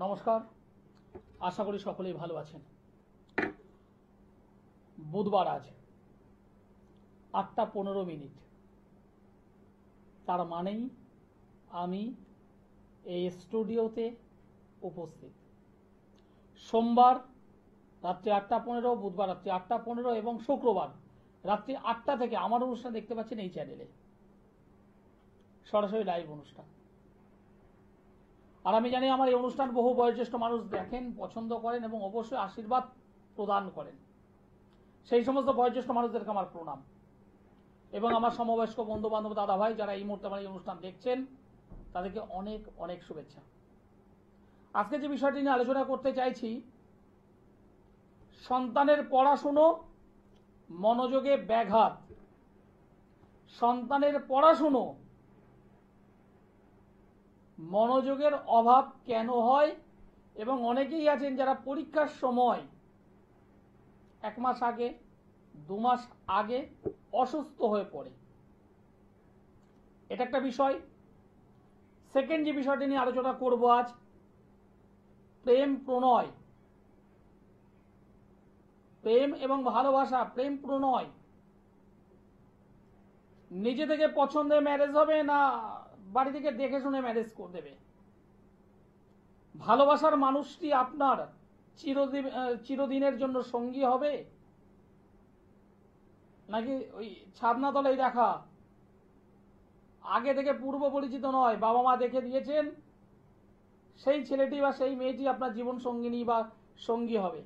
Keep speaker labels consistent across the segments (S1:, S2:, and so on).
S1: নমস্কার, আশা করি সকলেই ভালো আছেন। বুধবার আজ 8:15, তার মানেই আমি এই স্টুডিওতে উপস্থিত। সোমবার রাত্রি 8:15, বুধবার রাত্রি 8:15 এবং শুক্রবার রাত্রি 8টা থেকে আমার অনুষ্ঠান দেখতে পাচ্ছেন এই চ্যানেলে, সরাসরি লাইভ অনুষ্ঠান। আর আমি জানি আমার এই অনুষ্ঠান বহু বয়োজ্যেষ্ঠ মানুষ দেখেন, পছন্দ করেন এবং অবশ্যই আশীর্বাদ প্রদান করেন। সেই সমস্ত বয়োজ্যেষ্ঠ মানুষদেরকে আমার প্রণাম এবং আমার সমবয়স্ক বন্ধু বান্ধব দাদা ভাই যারা এই মুহূর্তে আমার এই অনুষ্ঠান দেখছেন তাদেরকে অনেক অনেক শুভেচ্ছা। আজকে যে বিষয়টি নিয়ে আলোচনা করতে চাইছি, সন্তানের পড়াশুনো মনোযোগে ব্যাঘাত। সন্তানের পড়াশুনো মনোযোগের অভাব কেন হয় এবং অনেকেই আছেন যারা পরীক্ষার সময় 1 মাস আগে 2 মাস আগে অসুস্থ হয়ে পড়ে, এটা একটা বিষয়। সেকেন্ড যে বিষয়টি নিয়ে আলোচনা করব আজ, প্রেম প্রণয়, প্রেম এবং ভালোবাসা, প্রেম প্রণয় নিজে থেকে পছন্দে ম্যারেজ হবে না বাড়ি থেকে দেখে শুনে ম্যারেজ করে দেবে? ভালোবাসার মানুষটি আপনার চিরদিনের জন্য সঙ্গী হবে, নাকি ওই ছাদনা তলায় দেখা, আগে থেকে পূর্ব পরিচিত নয়, বাবা মা দেখে দিয়েছেন সেই ছেলেটি বা সেই মেয়েটি আপনার জীবন সঙ্গিনী বা সঙ্গী হবে?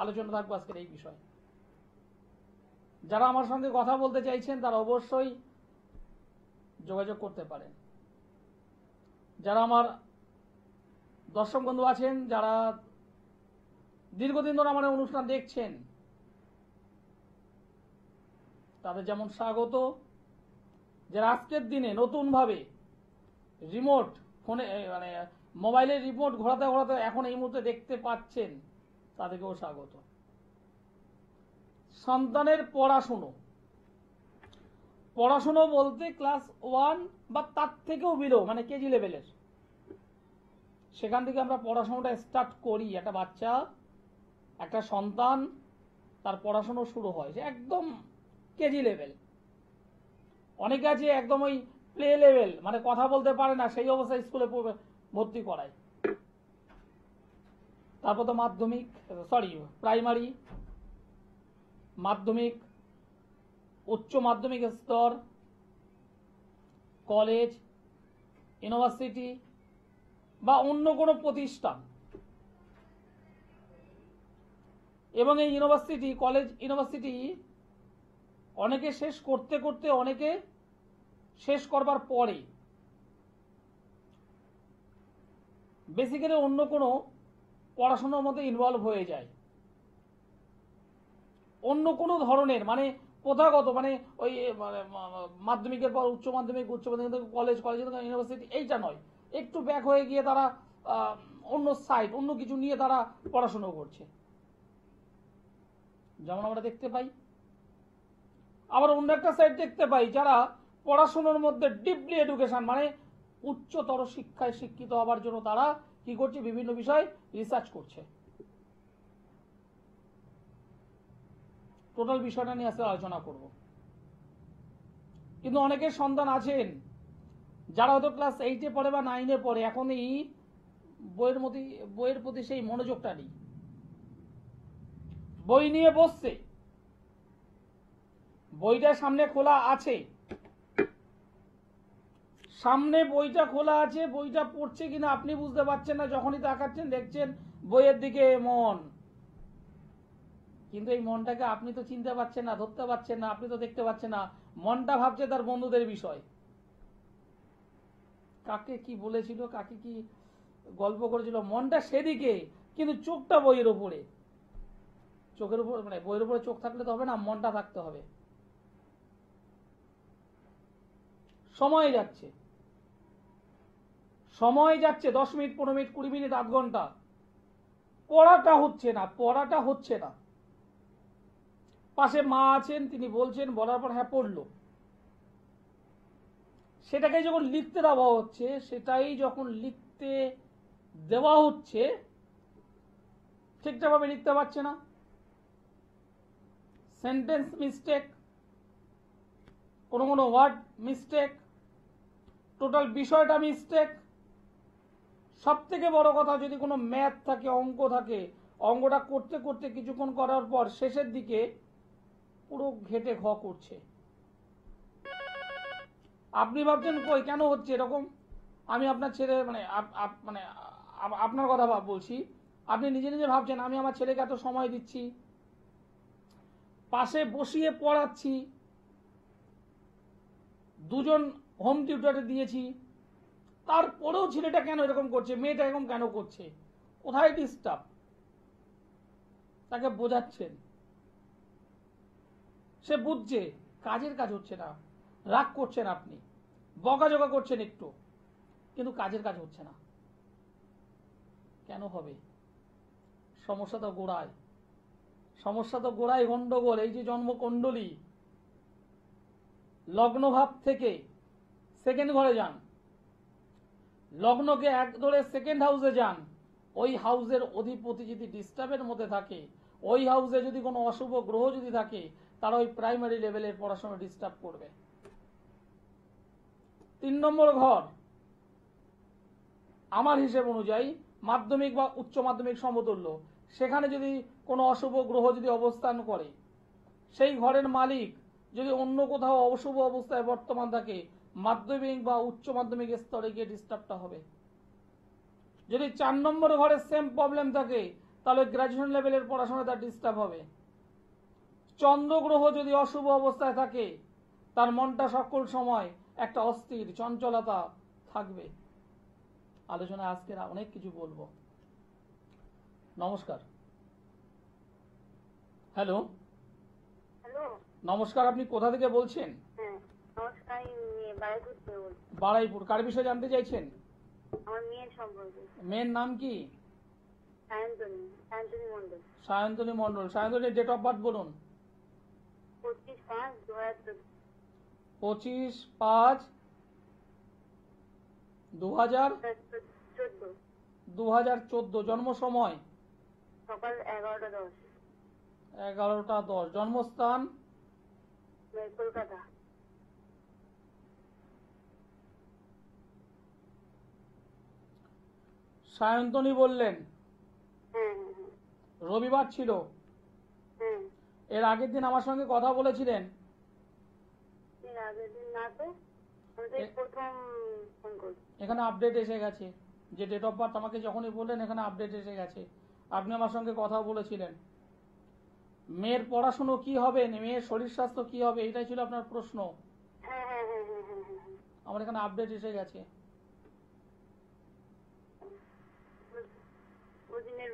S1: আলোচনা থাকবো আজকের এই বিষয়। যারা আমার সঙ্গে কথা বলতে চাইছেন তারা অবশ্যই যোগাযোগ করতে পারেন। যারা আমার দর্শক বন্ধু আছেন, যারা দীর্ঘদিন ধরে আমার অনুষ্ঠান দেখছেন, তাদের যেমন স্বাগত, যারা আজকের দিনে নতুনভাবে রিমোট ফোনে মানে মোবাইলের রিমোট ঘোরাতে ঘোরাতে এখন এই মুহূর্তে দেখতে পাচ্ছেন, তাদেরকেও স্বাগত। সন্তানের পড়াশুনো বলতে ক্লাস 1 বা তার থেকেও বিলো, মানে কেজি লেভেলের, সেখান থেকে আমরা পড়াশোনাটা স্টার্ট করি। একটা বাচ্চা, একটা সন্তান, তার পড়াশুনো শুরু হয় সে একদম কেজি লেভেল। অনেকে আছে একদম ওই প্লে লেভেল, মানে কথা বলতে পারে না, সেই অবস্থায় স্কুলে ভর্তি করায়। তারপর তো প্রাইমারি, মাধ্যমিক, উচ্চ মাধ্যমিক স্তর, কলেজ, ইউনিভার্সিটি বা অন্য কোনো প্রতিষ্ঠান। এবং এই ইউনিভার্সিটি, কলেজ, ইউনিভার্সিটি অনেকে শেষ করতে করতে, অনেকে শেষ করবার পরে বেসিক্যালি অন্য কোনো পড়াশোনার মধ্যে ইনভলভ হয়ে যায়, অন্য কোনো ধরনের, মানে প্রথাগত, মানে ওই মাধ্যমিকের পর উচ্চ মাধ্যমিক, উচ্চ মাধ্যমিক কলেজ, কলেজ ইউনিভার্সিটি, এইটা নয়, একটু ব্যাক হয়ে গিয়ে তারা অন্য সাইড, অন্য কিছু নিয়ে তারা পড়াশোনা করছে, যেমন আমরা দেখতে পাই। আবার অন্য একটা সাইড দেখতে পাই যারা পড়াশোনার মধ্যে ডিপলি এডুকেশন, মানে উচ্চতর শিক্ষায় শিক্ষিত হবার জন্য তারা কি করছে, বিভিন্ন বিষয় রিসার্চ করছে। টোটাল বিষয়টা নিয়ে আজকে আলোচনা করব। কিন্তু অনেকের সন্তান আছেন যারা হয়তো ক্লাস 8-এ পড়ে বা 9-এ পড়ে, এখন এই বইয়ের প্রতি সেই মনোযোগটা নেই। বই নিয়ে বসছে, বইটা সামনে খোলা আছে, সামনে বইটা খোলা আছে, বইটা পড়ছে কিনা আপনি বুঝতে পারছেন না, যখনই তাকাচ্ছেন দেখছেন বইয়ের দিকে মন, কিন্তু এই মনটাকে আপনি তো চিনতে পারছেন না, ধরতে পারছেন না, আপনি তো দেখতে পাচ্ছেন না। মনটা ভাবছে তার বন্ধুদের বিষয়, কাকে কি বলেছিল, কাকে কি গল্প করেছিল, মনটা সেদিকে, কিন্তু চোখটা বইয়ের ওপরে। চোখের উপর, মানে বইয়ের উপরে চোখ থাকলে তো হবে না, মনটা থাকতে হবে। সময় যাচ্ছে 10 মিনিট, 15 মিনিট, 20 মিনিট, আধ ঘন্টা, পড়াটা হচ্ছে না। পাশে মা আছেন, তিনি বলছেন, বলার পর হ্যাঁ পড়লো, সেটাকে যখন লিখতে দেওয়া হচ্ছে, সেটাই যখন লিখতে দেওয়া হচ্ছে ঠিকঠাকভাবে লিখতে পারছে না, সেন্টেন্স মিস্টেক, কোনো কোনো ওয়ার্ড মিস্টেক, টোটাল বিষয়টা মিস্টেক। সব থেকে বড় কথা, যদি কোনো ম্যাথ থাকে, অঙ্ক থাকে, অঙ্কটা করতে করতে কিছুক্ষণ করার পর শেষের দিকে পুরো ঘেটে ঘ করছে। আপনি ভাবছেন কই কেন হচ্ছে এরকম? আমি আপনার ছেলে মানে আপনার কথা বলছি, আপনি নিজে নিজে ভাবছেন আমি আমার ছেলেকে এত সময় দিচ্ছি, পাশে বসিয়ে পড়াচ্ছি, দুজন হোম টিউটরে দিয়েছি, তারপরেও ছেলেটা কেন এরকম করছে, মেয়েটা এরকম কেন করছে, কোথায় ডিস্টার্ব? তাকে বোঝাচ্ছেন, সে বুঝছে, কাজের কাজ হচ্ছে না। রাগ করছেন আপনি, বকাঝকা করছেন একটু, কিন্তু কাজের কাজ হচ্ছে না। কেন হবে? সমস্যা তো গোড়ায়, সমস্যা তো গোড়ায় গন্ডগোল। এই যে জন্মকুণ্ডলী, লগ্নভাব থেকে সেকেন্ড ঘরে যান, লগ্নকে এক ধরে সেকেন্ড হাউসে যান, ওই হাউসের অধিপতি যদি ডিস্টার্বের মধ্যে থাকে, ওই হাউসে যদি কোনো অশুভ গ্রহ যদি থাকে, তারা ওই প্রাইমারি লেভেলের পড়াশোনা ডিস্টার্ব করবে। 3 নম্বর ঘর আমার হিসেব অনুযায়ী মাধ্যমিক বা উচ্চ মাধ্যমিক সমতুল্য, সেখানে যদি কোনো অশুভ গ্রহ যদি অবস্থান করে, সেই ঘরের মালিক যদি অন্য কোথাও অশুভ অবস্থায় বর্তমান থাকে, মাধ্যমিক বা উচ্চ মাধ্যমিক স্তরে গিয়ে ডিস্টার্বটা হবে। যদি 4 নম্বর ঘরে সেম প্রবলেম থাকে, তাহলে গ্র্যাজুয়েশন লেভেলের পড়াশোনা তার ডিস্টার্ব হবে। চন্দ্র গ্রহ যদি অশুভ অবস্থায় থাকে, তার মনটা সকল সময় একটা অস্থির চঞ্চলতা থাকবে। আলোচনায় আজকে অনেক কিছু বলবো। নমস্কার। হ্যালো।
S2: হ্যালো,
S1: নমস্কার, আপনি কোথা থেকে বলছেন?
S2: হ্যাঁ নমস্কার, আমি বারাইপুর থেকে বলছি।
S1: বারাইপুর। কার বিষয়ে জানতে চাইছেন?
S2: আমার মেয়ের সম্পর্কে।
S1: মেয়ের নাম কি?
S2: সায়ন্তনী, সায়ন্তনী মন্ডল।
S1: সায়ন্তনী মন্ডল। সায়ন্তনীর ডেট অফ বার্থ বলুন।
S2: 25/5/2014।
S1: 25/5/2014। জন্ম সময়
S2: সকাল 11টা 10।
S1: 11টা 10। জন্মস্থান
S2: কলকাতা।
S1: সায়ন্তনী বললেন,
S2: হ্যাঁ হ্যাঁ হ্যাঁ
S1: রবিবার ছিল।
S2: হ্যাঁ।
S1: এর আগের দিন আমার সঙ্গে কথা বলেছিলেন?
S2: এর আগের দিন না তো, আমি তো এই প্রথম ফোন করছি।
S1: এখানে আপডেট এসে গেছে, যে ডেট অফ বার্থ আমাকে যখনই বললেন এখানে আপডেট এসে গেছে। আপনি আমার সঙ্গে কথা বলেছিলেন। মেয়ের পড়াশুনো কি হবে, মেয়ের শরীর স্বাস্থ্য কি হবে, এটাই ছিল আপনার প্রশ্ন।
S2: হ্যাঁ হ্যাঁ হ্যাঁ হ্যাঁ হ্যাঁ হ্যাঁ হ্যাঁ।
S1: আমার এখানে আপডেট এসে গেছে।
S2: ওদিনের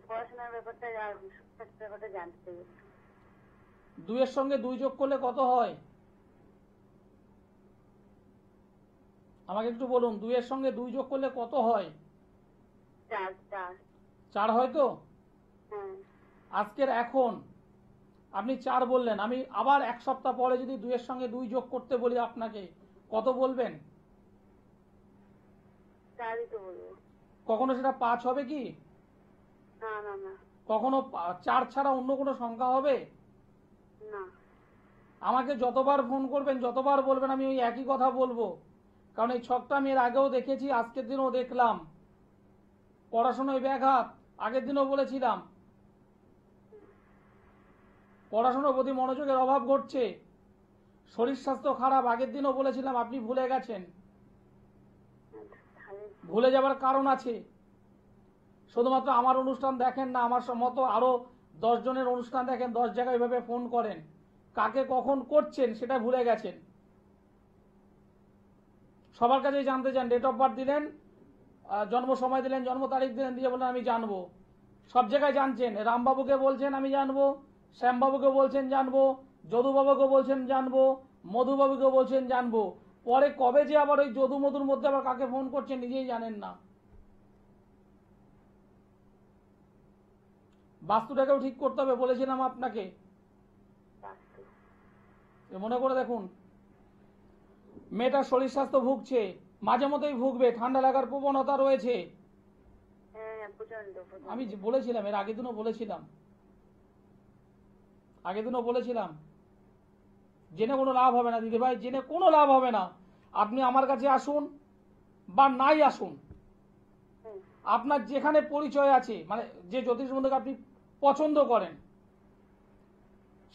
S2: পড়াশোনার ব্যাপারটা আর স্বাস্থ্যের ব্যাপারটা জানতে চাই।
S1: 2-এর সঙ্গে 2 যোগ করলে কত হয়? আমাকে একটু বলুন, 2-এর সঙ্গে 2 যোগ করলে কত হয়?
S2: 4 4।
S1: 4 হয় তো?
S2: হ্যাঁ।
S1: আজকের এখন আপনি 4 বললেন, আমি আবার 1 সপ্তাহ পরে যদি 2-এর সঙ্গে 2 যোগ করতে বলি আপনাকে, কত বলবেন?
S2: 4ই তো বলবো।
S1: কখনো সেটা 5 হবে কি?
S2: না না না
S1: কখনো 4 ছাড়া অন্য কোনো সংখ্যা হবে?
S2: না।
S1: আমাকে যতবার ফোন করবেন, যতবার বলবেন, আমি ওই একই কথা বলবো। কারণ এই ছকটা আমি এর আগেও দেখেছি, আজকের দিনও দেখলাম। পড়াশোনায় ব্যাঘাত, আগের দিনও বলেছিলাম। পড়াশোনার প্রতি মনোযোগের অভাব ঘটছে, শরীর স্বাস্থ্য খারাপ, আগের দিনও বলেছিলাম, আপনি ভুলে গেছেন। ভুলে যাবার কারণ আছে। শুধুমাত্র আমার অনুষ্ঠান দেখেন না, আমার মতো আরো 10 জনের অনুষ্ঠান দেখেন, 10 জায়গায় এভাবে ফোন করেন, কাকে কখন করছেন সেটা ভুলে গেছেন। সবার কাছে জানতে চান, ডেট অফ বার্থ দিলেন, জন্ম সময় দিলেন, জন্ম তারিখ দিলেন, দিয়ে বলেন আমি জানবো। সব জায়গায় জানছেন, রামবাবুকে বলছেন আমি জানবো, শ্যামবাবুকে বলছেন জানবো, যদুবাবুকে বলছেন জানবো, মধুবাবুকে বলছেন জানবো। পরে কবে যে আবার ওই যদু মধুর মধ্যে আবার কাকে ফোন করছেন নিজেই জানেন না। বাস্তুটাকেও ঠিক করতে হবে, বলেছিলাম আপনাকে। মনে করে দেখুন, মেয়েটার শরীর স্বাস্থ্য ভুগছে, মাঝে মধ্যেই ভুগবে, ঠান্ডা লাগার প্রবণতা রয়েছে।
S2: প্রচন্ড প্রচন্ড।
S1: আমি বলেছিলাম, এর আগের দিনও বলেছিলাম জেনে কোনো লাভ হবে না দিদি ভাই, জেনে কোনো লাভ হবে না। আপনি আমার কাছে আসুন বা নাই আসুন,
S2: হুম,
S1: আপনার যেখানে পরিচয় আছে, মানে যে জ্যোতিষ বন্ধুকে আপনি পছন্দ করেন,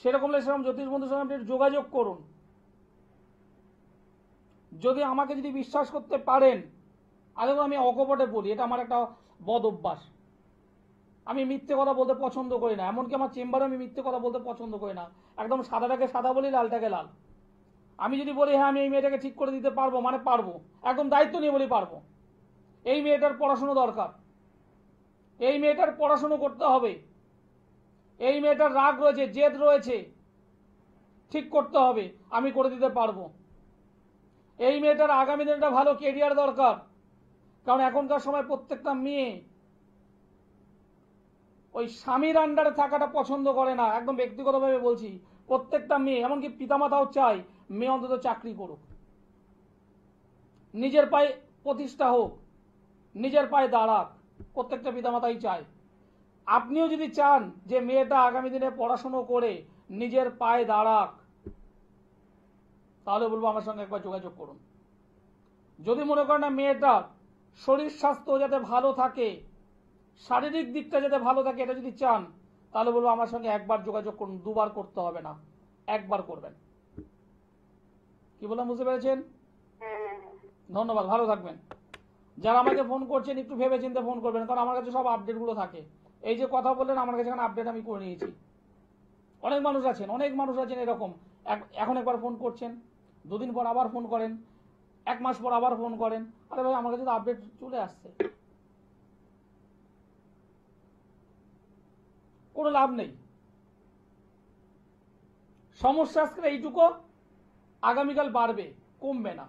S1: সেরকম জ্যোতিষ বন্ধুর সঙ্গে আপনি যোগাযোগ করুন। যদি আমাকে যদি বিশ্বাস করতে পারেন, আগে আমি অকপটে বলি, এটা আমার একটা বদ অভ্যাস। আমি মিথ্যে কথা বলতে পছন্দ করি না, এমনকি আমার চেম্বারে আমি মিথ্যে কথা বলতে পছন্দ করি না। একদম সাদাটাকে সাদা বলি, লালটাকে লাল। আমি যদি বলি হ্যাঁ আমি এই মেয়েটাকে ঠিক করে দিতে পারবো, মানে পারবো, একদম দায়িত্ব নিয়ে বলি পারবো। এই মেয়েটার পড়াশুনো দরকার, এই মেয়েটার পড়াশুনো করতে হবে, এই মেয়েটার রাগ রয়েছে, জেদ রয়েছে, ঠিক করতে হবে, আমি করে দিতে পারবো। এই মেয়েটার আগামী দিনে একটা ভালো কেরিয়ার দরকার, কারণ এখনকার সময় প্রত্যেকটা মেয়ে ওই স্বামীর আন্ডারে থাকাটা পছন্দ করে না। একদম ব্যক্তিগতভাবে বলছি, প্রত্যেকটা মেয়ে, এমনকি পিতামাতাও চায় মেয়ে অন্তত চাকরি করুক, নিজের পায়ে প্রতিষ্ঠা হোক, নিজের পায়ে দাঁড়াক, প্রত্যেকটা পিতামাতাই চায়। আপনিও যদি চান যে মেয়েটা আগামী দিনে পড়াশুনো করে নিজের পায়ে দাঁড়াক, তাহলে বলবো আমার সঙ্গে একবার যোগাযোগ করুন। যদি মনে করেন না মেয়েটার শরীর স্বাস্থ্য যাতে ভালো থাকে, শারীরিক দিকটা যাতে ভালো থাকে, এটা যদি চান, তাহলে বলবো আমার সঙ্গে একবার যোগাযোগ করুন, দুবার করতে হবে না, একবার করবেন। কি বললাম বুঝতে পেরেছেন?
S2: হ্যাঁ হ্যাঁ হ্যাঁ।
S1: ধন্যবাদ, ভালো থাকবেন। যারা আমাকে ফোন করছেন একটু ভেবে চিন্তে ফোন করবেন, কারণ আমার কাছে সব আপডেটগুলো থাকে। এই যে কথা বললেন, আমার কাছে এখানে আপডেট আমি করে নিয়েছি। অনেক মানুষ আছেন এরকম, এখন একবার ফোন করছেন, দুদিন পর আবার ফোন করেন, এক মাস পর আবার ফোন করেন। আরে ভাই, আমার কাছে তো আপডেট চলে আসছে, কোনো লাভ নেই। সমস্যা আজকে এইটুকু, আগামীকাল বাড়বে, কমবে না।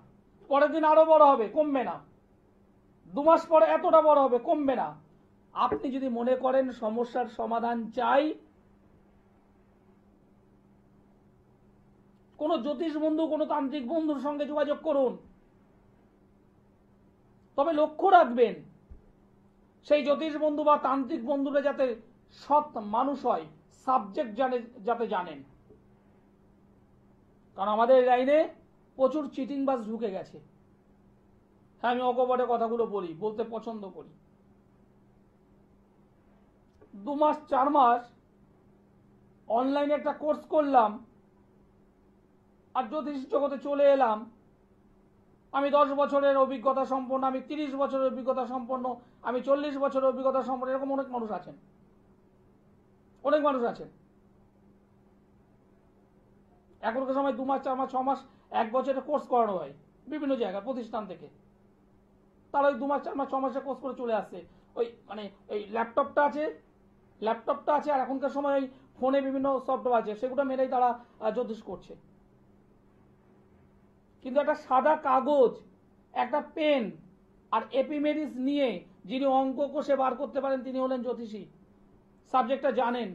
S1: পরের দিন আরো বড় হবে, কমবে না। 2 মাস পরে এতটা বড় হবে, কমবে না। আপনি যদি মনে করেন সমস্যার সমাধান চাই, কোন জ্যোতিষ বন্ধু, কোন তান্ত্রিক বন্ধুর সঙ্গে যোগাযোগ করুন। তবে লক্ষ্য রাখবেন, সেই জ্যোতিষ বন্ধু বা তান্ত্রিক বন্ধুরা যাতে সৎ মানুষ হয়, সাবজেক্ট যাতে জানেন। কারণ আমাদের লাইনে প্রচুর চিটিংবাজ ঢুকে গেছে। হ্যাঁ, আমি অকপটে কথাগুলো বলতে পছন্দ করি। 2 মাস 4 মাস অনলাইনে একটা কোর্স করলাম, আর জ্যোতিষ জগতে চলে এলাম। আমি 10 বছরের অভিজ্ঞতা সম্পন্ন, আমি 30 বছরের অভিজ্ঞতা সম্পন্ন, আমি 40 বছরের অভিজ্ঞতা সম্পন্ন, এরকম অনেক মানুষ আছেন, এখনকার সময় 2 মাস 4 মাস 6 মাস 1 বছরের কোর্স করানো হয় বিভিন্ন জায়গায় প্রতিষ্ঠান থেকে। তারা ওই 2 মাস 4 মাস 6 মাসের কোর্স করে চলে আসছে। ওই মানে এই ল্যাপটপটা আছে, আর এখনকার সময় ওই ফোনে বিভিন্ন সফটওয়্যার আছে, সেগুলো মেরেই তারা জ্যোতিষ করছে। কিন্তু একটা সাদা কাগজ, একটা পেন আর এপিমেরিস নিয়ে যিনি অঙ্ক কষে বার করতে পারেন, তিনি হলেন জ্যোতিষী, সাবজেক্টটা জানেন।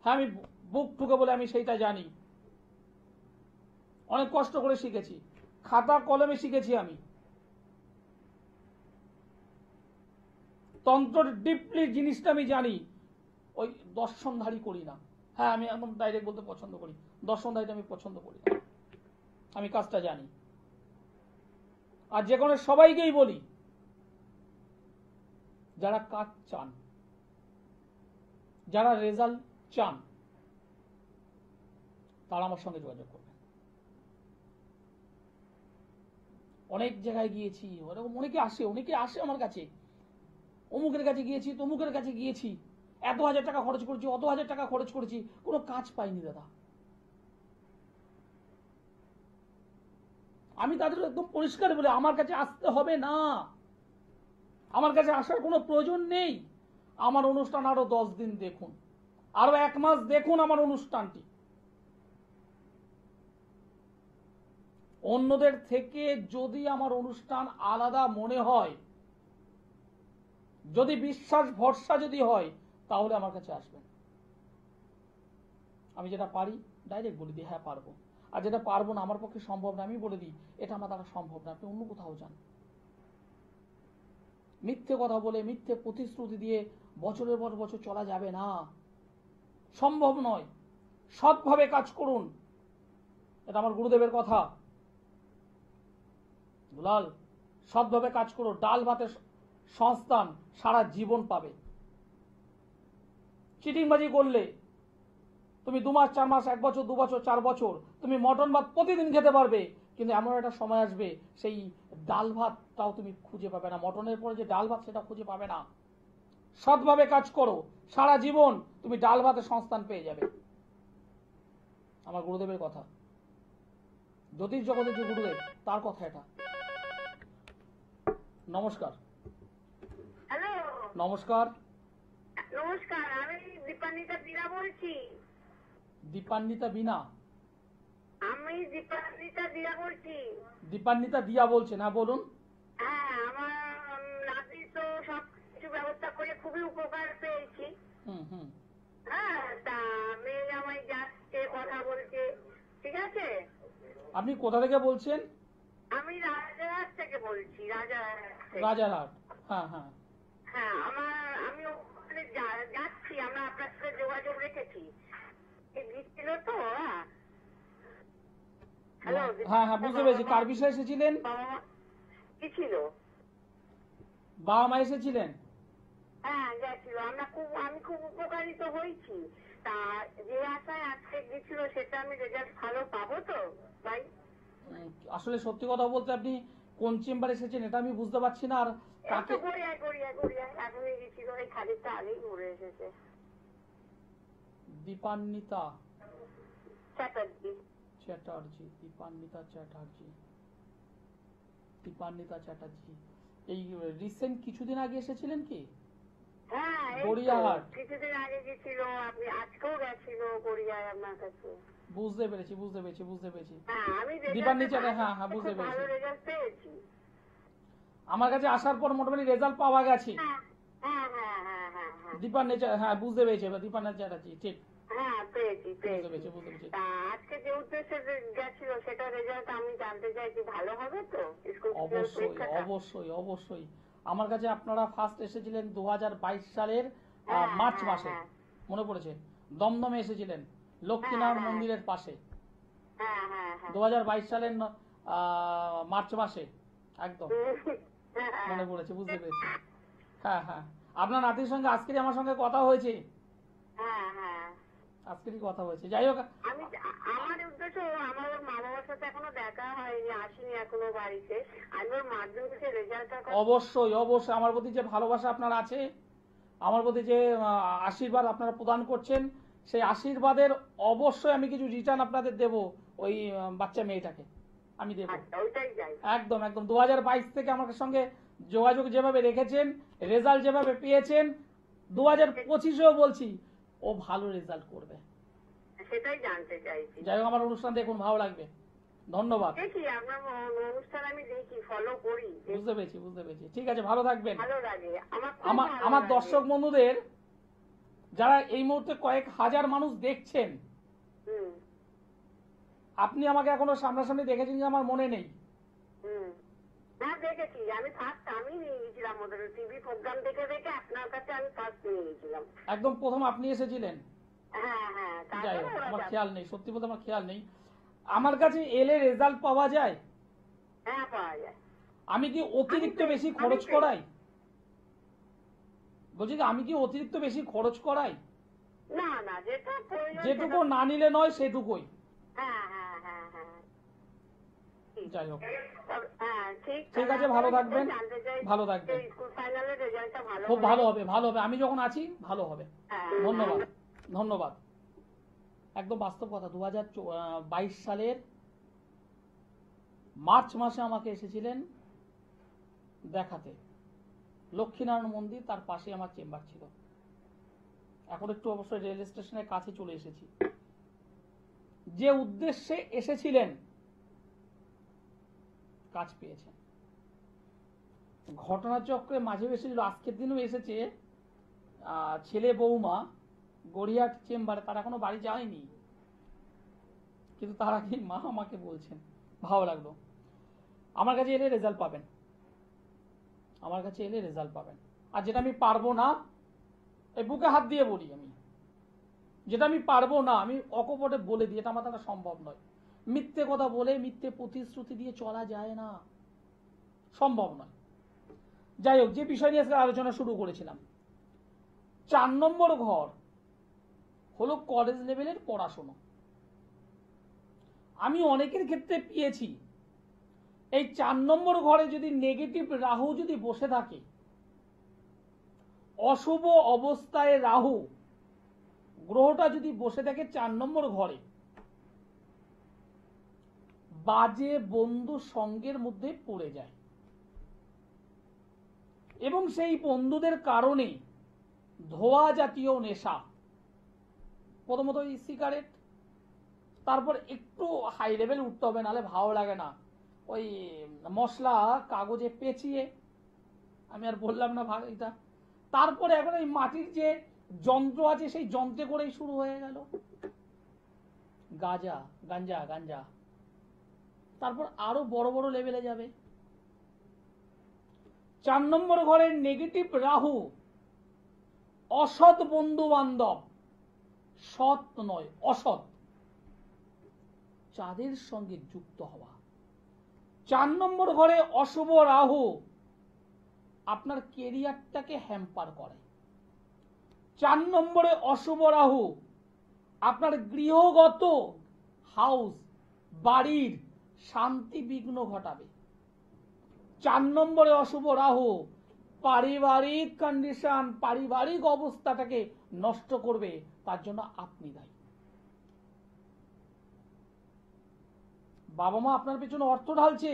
S1: হ্যাঁ, আমি বুক ঠুকে বলে আমি সেইটা জানি, অনেক কষ্ট করে শিখেছি, খাতা কলমে শিখেছি। আমি তন্ত্র ডিপলি জিনিসটা আমি জানি, ওই দর্শনধারী করি না। হ্যাঁ, আমি একদম ডাইরেক্ট বলতে পছন্দ করি, দর্শনধারীটা আমি পছন্দ করি না, আমি কাজটা জানি। আর যে কোনো সবাইকেই বলি, যারা কাজ চান, যারা রেজাল্ট চান, তারা আমার সঙ্গে যোগাযোগ করবেন। অনেক জায়গায় গিয়েছি, ওরকম অনেকে আসে আমার কাছে, অমুকের কাছে গিয়েছি, তমুকের কাছে গিয়েছি, এত হাজার টাকা খরচ করেছি, অত হাজার টাকা খরচ করেছি, কোনো কাজ পাইনি দাদা। আমি তাদের একদম পরিষ্কার বলে, আমার কাছে আসতে হবে না, আমার কাছে আসার কোনো প্রয়োজন নেই। আমার অনুষ্ঠান আরো 10 দিন দেখুন, আরো 1 মাস দেখুন আমার অনুষ্ঠানটি। অন্যদের থেকে যদি আমার অনুষ্ঠান আলাদা মনে হয়, যদি বিশ্বাস ভরসা যদি হয়, তাহলে আমার কাছে আসবেন। আমি যেটা পারি ডাইরেক্ট বলে দিই, হ্যাঁ পারবো। আর যেটা পারবো না, আমার পক্ষে সম্ভব না, আমি বলে দিই এটা আমার দ্বারা সম্ভব না, আপনি অন্য কোথাও যান। মিথ্যে কথা বলে মিথ্যে প্রতিশ্রুতি দিয়ে বছরের পর বছর চলা যাবে না, সম্ভব নয়। সৎভাবে কাজ করুন, এটা আমার গুরুদেবের কথা। দুলাল, সৎভাবে কাজ করো, ডাল ভাতের সংস্থান সারা জীবন পাবে। চিটিংবাজি করলে তুমি 2 মাস 4 মাস 1 বছর 2 বছর 4 বছর তুমি মটন ভাত প্রতিদিন খেতে পারবে, কিন্তু এমন একটা সময় আসবে সেই ডাল ভাতটাও তুমি খুঁজে পাবে না, মটনের পরে যে ডাল ভাত সেটা খুঁজে পাবে না। সৎভাবে কাজ করো, সারা জীবন তুমি ডাল ভাতের সংস্থান পেয়ে যাবে। আমার গুরুদেবের কথা, জ্যোতিষ জগতের যে গুরুদেব তার কথা এটা। নমস্কার।
S2: হ্যালো,
S1: নমস্কার।
S2: নমস্কার, আমি দীপান্বিতা বীণা বলছি।
S1: দীপান্বিতা বীণা?
S2: আমি দীপান্বিতা দিয়া বলছি।
S1: দীপান্বিতা দিয়া বলছেন, হ্যাঁ বলুন।
S2: হ্যাঁ, আমার নাতি তো সব কিছু ব্যবস্থা করে খুবই উপকার পেয়েছি।
S1: হুম হুম।
S2: হ্যাঁ, তা মেয়ে আমায় যাচ্ছে, কথা বলছে, ঠিক আছে।
S1: আপনি কোথা থেকে বলছেন?
S2: আমি রাজারহাট থেকে বলছি, রাজারহাট থেকে।
S1: রাজারহাট, হ্যাঁ হ্যাঁ।
S2: হ্যাঁ, আমি ওখানে যাচ্ছি, আমরা আপনার সাথে যোগাযোগ রেখেছি। দিচ্ছিল তো, হ্যাঁ। হ্যালো,
S1: হ্যাঁ হ্যাঁ, বুঝতে পেরেছি। কার বিষয়ে এসেছিলেন?
S2: বাবা মা কি ছিল?
S1: বাবা মা এসেছিলেন?
S2: হ্যাঁ, গেছিল। আমি খুব উপকারিত হয়েছি। তা যে আশায় আজকে গেছিল সেটা আমি রেজাল্ট ভালো পাবো তো ভাই?
S1: আসলে সত্যি কথা বলতে আপনি কোন চেম্বার এসেছেন এটা আমি বুঝতে পারছি না। আর কাকে?
S2: গড়িয়ায় এখনই গেছিল, এই খানিকটা আগেই ঘুরে এসেছে।
S1: দীপান্বিতা
S2: চ্যাটার্জি।
S1: চ্যাটার্জি, দীপান্বিতা চ্যাটার্জি, দীপান্বিতা চ্যাটার্জি। এই রিসেন্ট কিছুদিন আগে এসেছিলেন কি?
S2: হ্যাঁ, এই তো
S1: গড়িয়াহাট।
S2: কিছুদিন আগে গেছিল। আপনি আজকেও গেছিল গড়িয়ায় আপনার কাছে।
S1: বুঝতে পেরেছি বুঝতে পেরেছি বুঝতে পেরেছি।
S2: হ্যাঁ, আমি
S1: দীপান্বিতা, হ্যাঁ হ্যাঁ বুঝতে
S2: খুব ভালো
S1: পেরেছি।
S2: রেজাল্ট পেয়েছি।
S1: আমার কাছে আসার পর মোটামুটি রেজাল্ট পাওয়া গেছে।
S2: হ্যাঁ হ্যাঁ হ্যাঁ হ্যাঁ হ্যাঁ হ্যাঁ
S1: দীপান্বিতা, হ্যাঁ বুঝতে পেরেছি এবার, দীপান্বিতা চ্যাটার্জি, ঠিক।
S2: হ্যাঁ, পেয়েছি
S1: বুঝতে পেরেছি বুঝতে পেরেছি।
S2: তা আজকে যে উদ্দেশ্যে গেছিল সেটা রেজাল্ট আমি জানতে চাইছি, ভালো হবে তো স্কুল
S1: অবশ্যই
S2: পরীক্ষাটা?
S1: অবশ্যই অবশ্যই। আমার কাছে আপনারা ফার্স্ট এসেছিলেন 2022 সালের
S2: হ্যাঁ,
S1: মার্চ
S2: হ্যাঁ,
S1: মাসে,
S2: হ্যাঁ।
S1: মনে পড়েছে? দমদমে এসেছিলেন লক্ষ্মীনারায়ণ
S2: হ্যাঁ, হ্যাঁ।
S1: মন্দিরের পাশে,
S2: হ্যাঁ হ্যাঁ হ্যাঁ
S1: 2022 সালের মার্চ মাসে, একদম
S2: হ্যাঁ, হ্যাঁ।
S1: মনে পড়েছে, বুঝতে পেরেছি। হ্যাঁ হ্যাঁ, আপনার নাতির সঙ্গে আজকেরই আমার সঙ্গে কথা হয়েছে,
S2: হ্যাঁ হ্যাঁ।
S1: আজকেরই কথা হয়েছে। যাই হোক,
S2: আমার উদ্দেশ্য, আমার ওর মা বাবার সাথে এখনো দেখা হয়নি, আসিনি এখনো বাড়িতে। আমি ওর মাধ্যমিকের রেজাল্টটা
S1: অবশ্যই অবশ্যই আমার প্রতি যে ভালোবাসা আপনার আছে, আমার প্রতি যে আশীর্বাদ আপনারা প্রদান করছেন, সেই আশীর্বাদের অবশ্যই আমি কিছু রিটার্ন আপনাদের দেব। ওই বাচ্চা মেয়েটাকে আমি দেব,
S2: ওইটাই যাই।
S1: একদম একদম। 2022 থেকে আমার সঙ্গে যোগাযোগ যেভাবে রেখেছেন, রেজাল্ট যেভাবে পেয়েছেন, 2025-এও বলছি ও ভালো রেজাল্ট করবে।
S2: সেটাই জানতে চাইছি।
S1: যাই হোক, আমার অনুষ্ঠান দেখুন, ভালো লাগবে। ধন্যবাদ।
S2: দেখি আপনার অনুষ্ঠান আমি দেখি, ফলো করি।
S1: বুঝতে পেরেছি বুঝতে পেরেছি, ঠিক আছে, ভালো থাকবেন।
S2: ভালো লাগে আমার, খুব
S1: আমার
S2: ভালো
S1: আমার
S2: লাগে।
S1: দর্শক বন্ধুদের যারা এই মুহূর্তে কয়েক হাজার মানুষ দেখছেন,
S2: হুম
S1: আপনি আমাকে এখনো সামনাসামনি দেখেছেন যে আমার মনে নেই।
S2: হুম। হ্যাঁ, দেখেছি। আমি ফার্স্ট আমি নিয়ে গেছিলাম ওদের টিভি প্রোগ্রাম দেখে দেখে আপনার কাছে আমি ফার্স্ট নিয়ে গেছিলাম।
S1: একদম প্রথম আপনি এসেছিলেন।
S2: হ্যাঁ হ্যাঁ,
S1: যাই
S2: তারপরে
S1: হোক,
S2: ওরা
S1: আমার
S2: যাবে।
S1: খেয়াল নেই, সত্যি বলতে আমার খেয়াল নেই। আমার কাছে এলে রেজাল্ট পাওয়া যায়,
S2: হ্যাঁ, পাওয়া যায়।
S1: আমি কি অতিরিক্ত বেশি খরচ করাই? বলছি কি, আমি কি অতিরিক্ত বেশি খরচ করাই?
S2: না না, যেটা প্রয়োজন
S1: যেটুকু
S2: সেটা-
S1: না নিলে নয় সেটুকুই।
S2: হ্যাঁ হ্যাঁ হ্যাঁ হ্যাঁ।
S1: যাই হোক,
S2: হ্যাঁ,
S1: ঠিক আছে, ভালো থাকবেন, ভালো থাকবেন।
S2: স্কুল ফাইনালের রেজাল্টটা ভালো
S1: খুব
S2: হলে-
S1: ভালো হবে ভালো হবে, আমি যখন আছি ভালো হবে।
S2: হ্যাঁ,
S1: ধন্যবাদ ধন্যবাদ। একদম বাস্তব কথা, 2022 সালের মার্চ মাসে আমাকে এসেছিলেন দেখাতে, লক্ষ্মীনারায়ণ মন্দির, তার পাশে আমার চেম্বার ছিল। এখন একটু অবশ্যই রেল স্টেশনের কাছে চলে এসেছি। যে উদ্দেশ্যে এসেছিলেন কাজ পেয়েছেন। ঘটনাচক্রে মাঝে এসেছিল, আজকের দিনও এসেছে ছেলে বৌমা গড়িয়াহাট চেম্বারে, তারা এখনো বাড়ি যায়নি, কিন্তু তার আগে মা আমাকে বলছেন, ভালো লাগলো। আমার কাছে এলে রেজাল্ট পাবেন, আমার কাছে এলে রেজাল্ট পাবেন। আর যেটা আমি পারবো না, এই বুকে হাত দিয়ে বলি, আমি যেটা আমি পারবো না আমি অকপটে বলে দিই, এটা আমার দ্বারা সম্ভব নয়। মিথ্যে কথা বলে মিথ্যে প্রতিশ্রুতি দিয়ে চলা যায় না, সম্ভব নয়। যাই হোক, যে বিষয় নিয়ে আজকে আলোচনা শুরু করেছিলাম, 4 নম্বর ঘর হলো কলেজ লেভেলের পড়াশোনা। আমি অনেকের ক্ষেত্রে পেয়েছি এই 4 নম্বর ঘরে যদি নেগেটিভ রাহু যদি বসে থাকে, অশুভ অবস্থায় রাহু গ্রহটা যদি বসে থাকে 4 নম্বর ঘরে, বাজে বন্ধু সঙ্গের মধ্যে পড়ে যায় এবং সেই বন্ধুদের কারণে ধোঁয়া জাতীয় নেশা, প্রথমত ওই সিগারেট, তারপর একটু হাই লেভেল উঠতে হবে, নাহলে ভালো লাগে না। ওই মশলা কাগজে পেঁচিয়ে, আমি আর বললাম না ভাগ এটা, তারপরে এখন এই মাটির যে যন্ত্র আছে সেই যন্ত্রে করেই শুরু হয়ে গেল গাঁজা, গাঞ্জা গাঞ্জা, তারপর আরো বড় বড় লেভেলে যাবে। 4 নম্বর ঘরের নেগেটিভ রাহু অসৎ বন্ধু বান্ধব, সৎ নয় অসৎ, যাদের সঙ্গে যুক্ত হওয়া। 4 নম্বর ঘরে অশুভ রাহু আপনার কেরিয়ারটাকে হ্যাম্পার করে। 4 নম্বরে অশুভ রাহু আপনার গৃহগত হাউস, বাড়ির শান্তি বিঘ্ন ঘটাবে। 4 নম্বরে অশুভ রাহু পারিবারিক কন্ডিশন, পারিবারিক অবস্থাটাকে নষ্ট করবে, তার জন্য আপনি দায়ী। বাবা মা আপনার পেছনে অর্থ ঢালছে,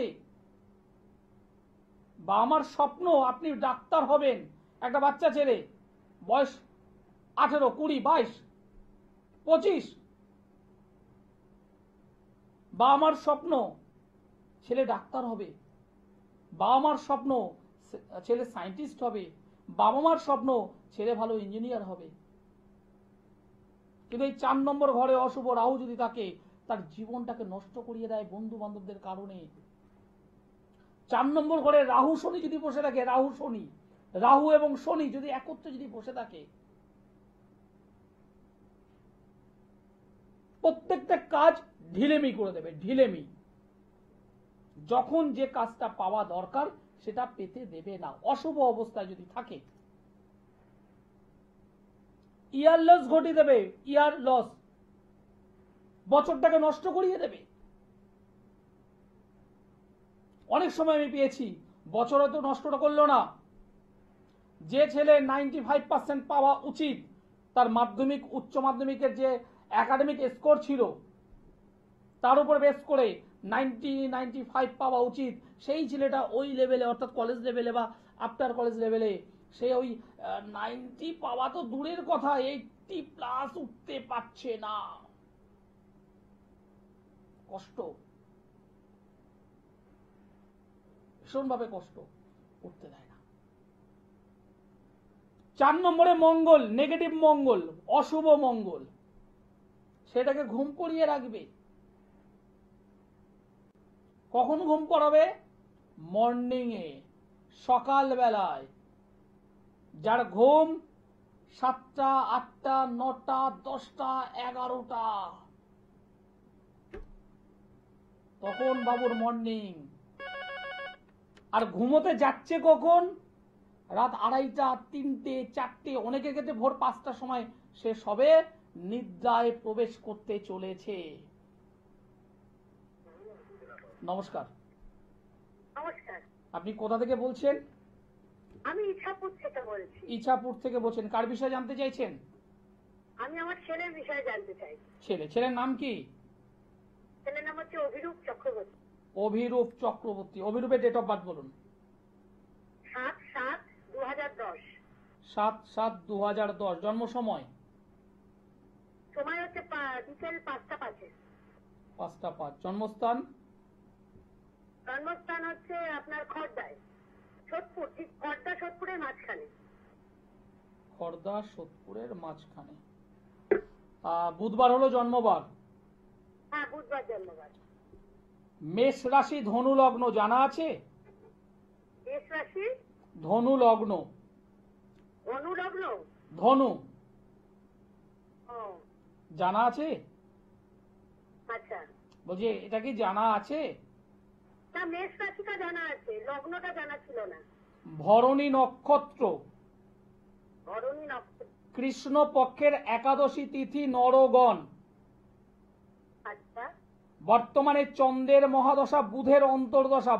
S1: বা আমার স্বপ্ন আপনি ডাক্তার হবেন, একটা বাচ্চা ছেলে বয়স 18, 20, 22, 25, বা আমার স্বপ্ন ছেলে ডাক্তার হবে, বাবা মার স্বপ্ন ছেলে সায়েন্টিস্ট হবে, বাবা মার স্বপ্ন ছেলে ভালো ইঞ্জিনিয়ার হবে, কিন্তু এই 4 নম্বর ঘরে অশুভ রাহু যদি থাকে, তার জীবনটাকে নষ্ট করিয়ে দেয় বন্ধু বান্ধবদের কারণে। 4 নম্বর ঘরে রাহু শনি যদি বসে থাকে, রাহু এবং শনি যদি একত্রে যদি বসে থাকে, প্রত্যেকটা কাজ ঢিলেমি করে দেবে, ঢিলেমি। যখন যে কাজটা পাওয়া দরকার সেটা পেতে দেবে না। অশুভ অবস্থায় যদি থাকে, ইয়ার লস ঘটিয়ে দেবে, ইয়ার লস, বছরটাকে নষ্ট করিয়ে দেবে। অনেক সময় আমি পেয়েছি, বছর হয়তো নষ্টটা করলো না, যে ছেলে 95% পাওয়া উচিত, তার মাধ্যমিক উচ্চ মাধ্যমিকের যে একাডেমিক স্কোর ছিল তার উপর বেস করে 95 পাওয়া উচিত, সেই ছেলেটা ওই লেভেলে, অর্থাৎ কলেজ লেভেলে বা আফটার কলেজ লেভেলে সে ওই 90 পাওয়া তো দূরের কথা, 80+ উঠতে পারছে না। কষ্ট, ভীষণভাবে কষ্ট, উঠতে দেয় না। 4 নম্বরে মঙ্গল, নেগেটিভ মঙ্গল, অশুভ মঙ্গল, সেটাকে ঘুম করিয়ে রাখবে। কখন ঘুম করাবে? মর্নিং এ, সকাল বেলায়। যার ঘুম 7টা, 8টা, 9টা, 10টা, 11টা, তখন বাবুর মর্নিং। আর ঘুমোতে যাচ্ছে কখন? রাত 2:30, 3টে, 4টে, অনেকের ক্ষেত্রে ভোর 5টার সময় সে সবে নিদ্রায় প্রবেশ করতে চলেছে। নমস্কার।
S2: নমস্কার,
S1: আপনি কোথা থেকে বলছেন?
S2: আমি ইছাপুর থেকে বলছি।
S1: ইছাপুর থেকে বলছেন, কার বিষয়ে জানতে চাইছেন?
S2: আমি আমার ছেলের বিষয়ে জানতে চাই।
S1: ছেলের নাম কি?
S2: ছেলের নাম হচ্ছে অভিরূপ চক্রবর্তী।
S1: অভিরূপ চক্রবর্তী। অভিরূপের ডেট অফ বার্থ বলুন।
S2: 7/7/2010।
S1: 7/7/2010। জন্ম সময়?
S2: সময় হচ্ছে বিকেল 5টা 5-এ।
S1: 5টা 5। জন্মস্থান?
S2: জন্মস্থান হচ্ছে আপনার খড়দায়, সোদপুর, ঠিক খড়দা সোদপুরের মাঝখানে।
S1: খড়দা সোদপুরের মাঝখানে। বুধবার হলো জন্মবার।
S2: হ্যাঁ, বুধবার জন্মবার।
S1: মেষ রাশি, ধনু লগ্ন জানা আছে?
S2: মেষ রাশি,
S1: ধনু লগ্ন।
S2: অনুলগ্ন।
S1: ধনু
S2: ও
S1: জানা আছে?
S2: আচ্ছা।
S1: বলছি এটা কি জানা আছে?
S2: তা মেষ রাশিটা জানা আছে, লগ্নটা জানা ছিল না।
S1: ভরণী নক্ষত্র,
S2: ধরণী নক্ষত্র।
S1: কৃষ্ণ পক্ষের একাদশী তিথি নরগণ।
S2: আচ্ছা
S1: বর্তমানে চন্দ্রের মহাদশা, বুধের অন্তর্দশা,